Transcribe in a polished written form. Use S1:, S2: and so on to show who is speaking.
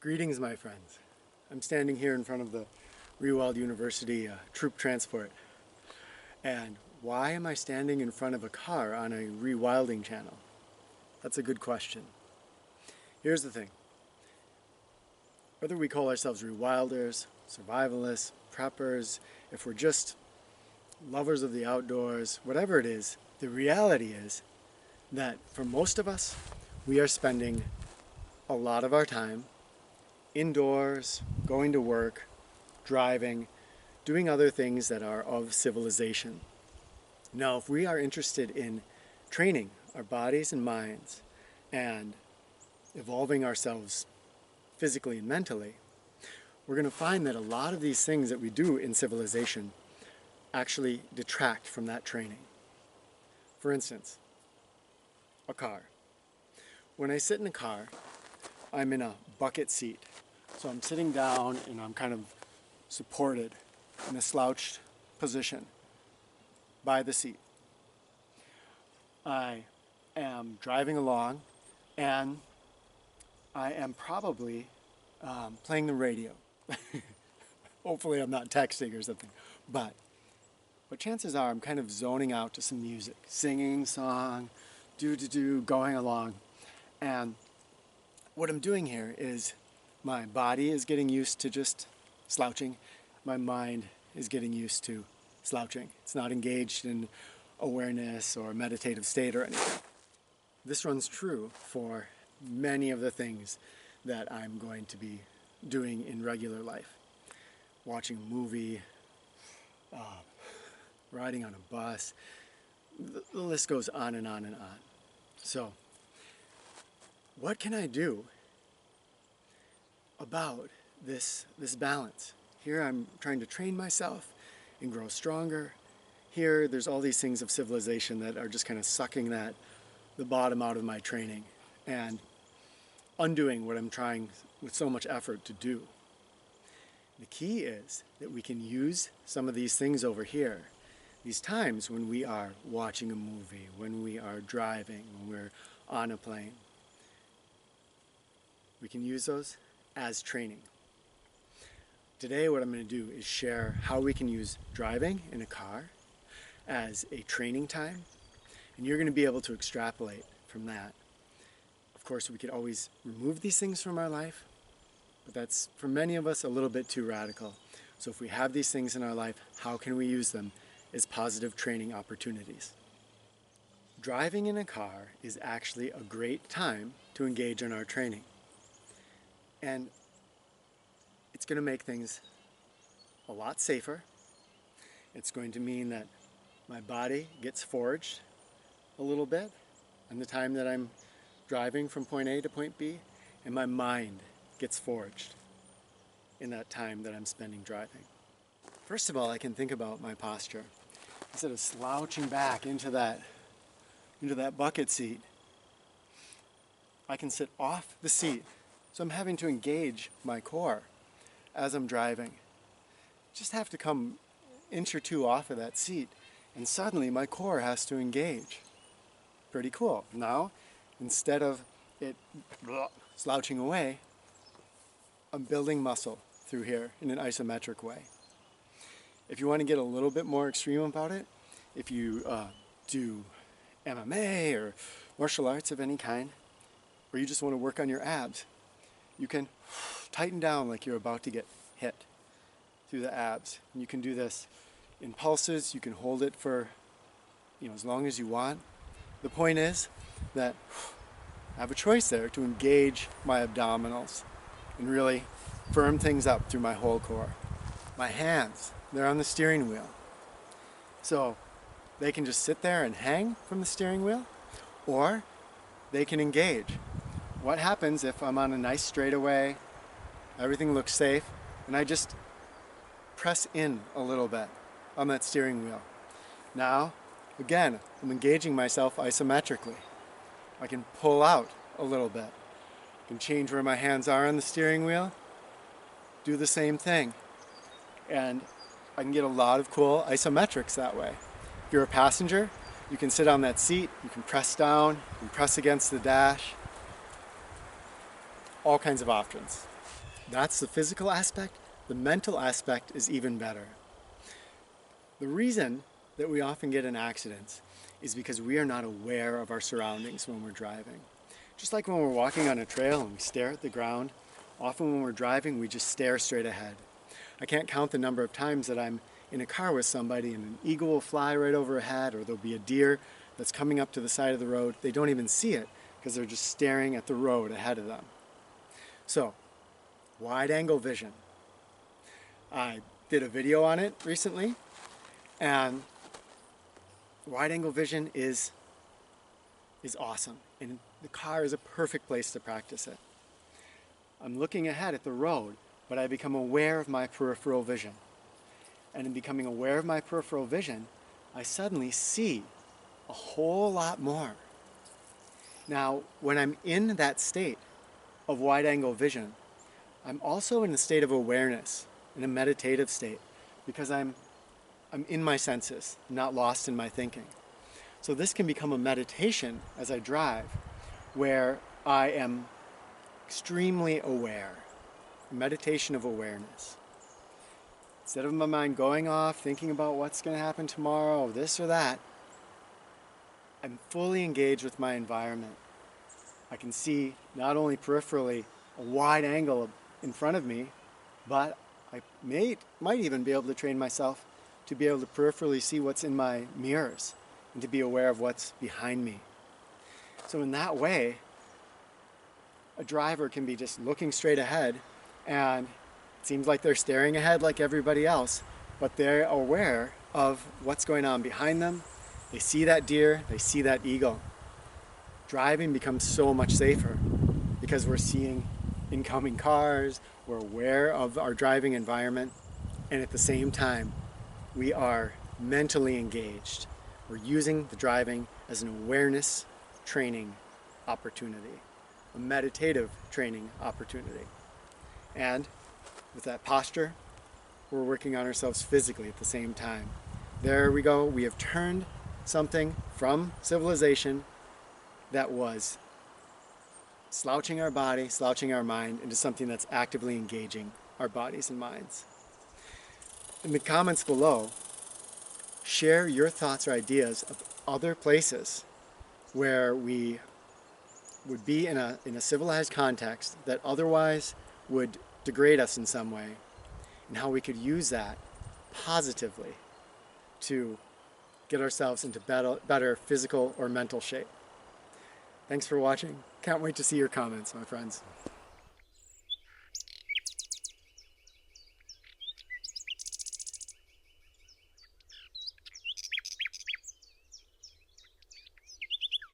S1: Greetings, my friends. I'm standing here in front of the Civilized University troop transport. And why am I standing in front of a car on a rewilding channel? That's a good question. Here's the thing. Whether we call ourselves rewilders, survivalists, preppers, if we're just lovers of the outdoors, whatever it is, the reality is that for most of us, we are spending a lot of our time indoors, going to work, driving, doing other things that are of civilization. Now, if we are interested in training our bodies and minds and evolving ourselves physically and mentally, we're going to find that a lot of these things that we do in civilization actually detract from that training. For instance, a car. When I sit in a car, I'm in a bucket seat. So I'm sitting down and I'm kind of supported in a slouched position by the seat. I am driving along and I am probably playing the radio. Hopefully I'm not texting or something. But chances are I'm kind of zoning out to some music, singing, song, going along. And what I'm doing here is my body is getting used to just slouching. My mind is getting used to slouching. It's not engaged in awareness or meditative state or anything. This runs true for many of the things that I'm going to be doing in regular life. Watching a movie, riding on a bus, the list goes on and on and on. So, what can I do about this balance? Here I'm trying to train myself and grow stronger. Here there's all these things of civilization that are just kind of sucking the bottom out of my training and undoing what I'm trying with so much effort to do. The key is that we can use some of these things over here, these times when we are watching a movie, when we are driving, when we're on a plane. We can use those as training. Today what I'm going to do is share how we can use driving in a car as a training time, and you're going to be able to extrapolate from that. Of course, we could always remove these things from our life, but that's, for many of us, a little bit too radical. So if we have these things in our life, how can we use them as positive training opportunities? Driving in a car is actually a great time to engage in our training. And it's going to make things a lot safer. It's going to mean that my body gets forged a little bit in the time that I'm driving from point A to point B, and my mind gets forged in that time that I'm spending driving. First of all, I can think about my posture. Instead of slouching back into that bucket seat, I can sit off the seat. So I'm having to engage my core as I'm driving. Just have to come an inch or two off of that seat, and suddenly my core has to engage. Pretty cool. Now, instead of it slouching away, I'm building muscle through here in an isometric way. If you want to get a little bit more extreme about it, if you do MMA or martial arts of any kind, or you just want to work on your abs, you can tighten down like you're about to get hit through the abs. And you can do this in pulses. You can hold it for as long as you want. The point is that I have a choice there to engage my abdominals and really firm things up through my whole core. My hands, they're on the steering wheel. So they can just sit there and hang from the steering wheel, or they can engage. What happens if I'm on a nice straightaway, everything looks safe, and I just press in a little bit on that steering wheel? Now, again, I'm engaging myself isometrically. I can pull out a little bit. I can change where my hands are on the steering wheel, do the same thing. And I can get a lot of cool isometrics that way. If you're a passenger, you can sit on that seat, you can press down, you can press against the dash. all kinds of options. That's the physical aspect. The mental aspect is even better. The reason that we often get in accidents is because we are not aware of our surroundings when we're driving. Just like when we're walking on a trail and we stare at the ground, often when we're driving we just stare straight ahead. I can't count the number of times that I'm in a car with somebody and an eagle will fly right overhead, or there'll be a deer that's coming up to the side of the road. They don't even see it because they're just staring at the road ahead of them. So, wide angle vision. I did a video on it recently, and wide angle vision is awesome, and the car is a perfect place to practice it. I'm looking ahead at the road, but I become aware of my peripheral vision. And in becoming aware of my peripheral vision, I suddenly see a whole lot more. Now, when I'm in that state of wide angle vision, I'm also in a state of awareness, in a meditative state, because I'm in my senses, not lost in my thinking. So this can become a meditation as I drive, where I am extremely aware, a meditation of awareness. Instead of my mind going off, thinking about what's going to happen tomorrow, this or that, I'm fully engaged with my environment. I can see not only peripherally a wide angle in front of me, but I might even be able to train myself to be able to peripherally see what's in my mirrors and to be aware of what's behind me. So in that way, a driver can be just looking straight ahead, and it seems like they're staring ahead like everybody else, but they're aware of what's going on behind them. They see that deer, they see that eagle. Driving becomes so much safer because we're seeing incoming cars, we're aware of our driving environment, and at the same time, we are mentally engaged. We're using the driving as an awareness training opportunity, a meditative training opportunity. And with that posture, we're working on ourselves physically at the same time. There we go. We have turned something from civilization that was slouching our body, slouching our mind, into something that's actively engaging our bodies and minds. In the comments below, share your thoughts or ideas of other places where we would be in a civilized context that otherwise would degrade us in some way, and how we could use that positively to get ourselves into better physical or mental shape. Thanks for watching. Can't wait to see your comments, my friends.